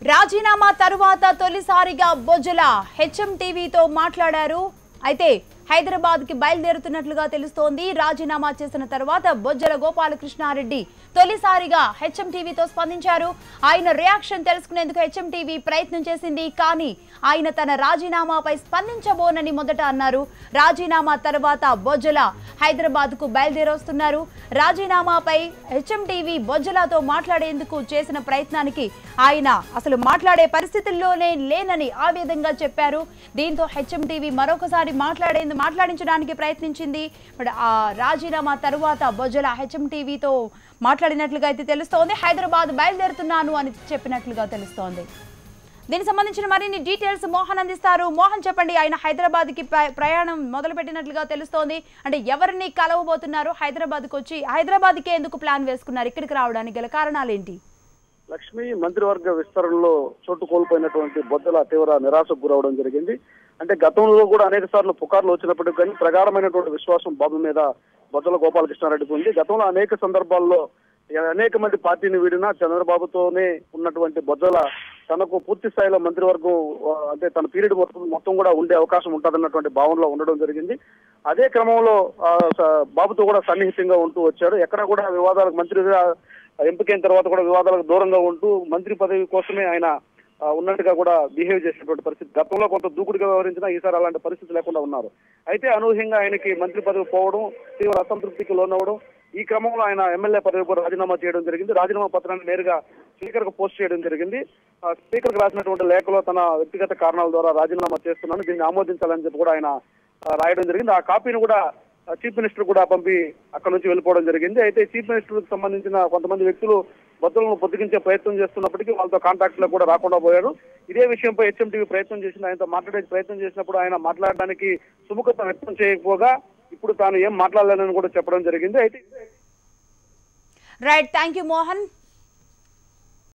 రాజీనామా తరువాత తొలిసారిగా బొజ్జల హెచ్ఎం టీవీతో మాట్లాడారు. అయితే హైదరాబాద్ కి బయలుదేరుతున్నట్లుగా తెలుస్తోంది. రాజీనామా చేసిన తర్వాత బొజ్జల గోపాలకృష్ణారెడ్డి తొలిసారిగా హెచ్ఎం టీవీతో స్పందించారు. ఆయన రియాక్షన్ తెలుసుకునేందుకు హెచ్ఎం టీవీ ప్రయత్నం చేసింది. కానీ ఆయన తన రాజీనామాపై స్పందించబోనని మొదట అన్నారు. రాజీనామా తర్వాత బొజ్జల హైదరాబాద్ కు బయలుదేరొస్తున్నారు. రాజీనామాపై హెచ్ఎం టీవీ బొజ్జలతో మాట్లాడేందుకు చేసిన ప్రయత్నానికి ఆయన అసలు మాట్లాడే పరిస్థితుల్లోనే లేనని ఆ విధంగా చెప్పారు. దీంతో హెచ్ఎం టీవీ మరొకసారి మాట్లాడించడానికి ప్రయత్నించింది. ఆ రాజీనామా తరువాత బొజ్జల హెచ్ఎం టీవీతో మాట్లాడినట్లుగా అయితే తెలుస్తోంది. హైదరాబాద్ బయలుదేరుతున్నాను అని చెప్పినట్లుగా తెలుస్తోంది. దీనికి సంబంధించిన మరిన్ని డీటెయిల్స్ మోహన్ అందిస్తారు. మోహన్ చెప్పండి, ఆయన హైదరాబాద్ కి ప్రయాణం మొదలు పెట్టినట్లుగా తెలుస్తోంది. అంటే ఎవరిని కలవబోతున్నారు? హైదరాబాద్కి వచ్చి హైదరాబాద్కే ఎందుకు ప్లాన్ వేసుకున్నారు? ఇక్కడికి రావడానికి గల కారణాలు ఏంటి? లక్ష్మి, మంత్రివర్గ విస్తరణలో చోటు కోల్పోయినటువంటి బొజ్జల తీవ్ర నిరాశకు గురవడం జరిగింది. అంటే గతంలో కూడా అనేక సార్లు పుకార్లు వచ్చినప్పటికీ కానీ ప్రగాఢమైనటువంటి విశ్వాసం బాబు మీద బొజ్జల గోపాలకృష్ణారెడ్డికి ఉంది. గతంలో అనేక సందర్భాల్లో అనేక మంది పార్టీని వీడినా చంద్రబాబుతోనే ఉన్నటువంటి బొజ్జల తనకు పూర్తి స్థాయిలో మంత్రివర్గం అంటే తన పీరియడ్ మొత్తం కూడా ఉండే అవకాశం ఉంటుందన్నటువంటి భావనలో ఉండడం జరిగింది. అదే క్రమంలో బాబుతో కూడా సన్నిహితంగా ఉంటూ వచ్చారు. ఎక్కడ కూడా వివాదాలకు మంత్రిగా ఎంపికైన తర్వాత కూడా వివాదాలకు దూరంగా ఉంటూ మంత్రి పదవి కోసమే ఆయన ఉన్నట్టుగా కూడా బిహేవ్ చేసినటువంటి పరిస్థితి. గతంలో కొంత దూకుడుగా వ్యవహరించినా ఈసారి అలాంటి పరిస్థితి లేకుండా ఉన్నారు. అయితే అనూహ్యంగా ఆయనకి మంత్రి పదవి పోవడం, తీవ్ర అసంతృప్తికి లోనవడం, ఈ క్రమంలో ఆయన ఎమ్మెల్యే పదవి కూడా రాజీనామా చేయడం జరిగింది. రాజీనామా పత్రాన్ని నేరుగా స్పీకర్ కు పోస్ట్ చేయడం జరిగింది. స్పీకర్ కు రాసినటువంటి లేఖలో తన వ్యక్తిగత కారణాల ద్వారా రాజీనామా చేస్తున్నాను, దీన్ని ఆమోదించాలని చెప్పి కూడా ఆయన రాయడం జరిగింది. ఆ కాపీని కూడా చీఫ్ మినిస్టర్ కూడా పంపి అక్కడ నుంచి వెళ్ళిపోవడం జరిగింది. అయితే చీఫ్ మినిస్టర్ కు సంబంధించిన కొంతమంది వ్యక్తులు బొజ్జలను పొద్దుగించే ప్రయత్నం చేస్తున్నప్పటికీ వాళ్ళతో కాంటాక్ట్ లో కూడా రాకుండా పోయారు. ఇదే విషయంపై హెచ్ఎం టీవీ ప్రయత్నం చేసింది. ఆయనతో మాట్లాడే ప్రయత్నం చేసినప్పుడు ఆయన మాట్లాడడానికి సుముఖత వ్యక్తం చేయకపోగా ఇప్పుడు తాను ఏం మాట్లాడలేనని కూడా చెప్పడం జరిగింది. అయితే రైట్, థ్యాంక్ యూ మోహన్.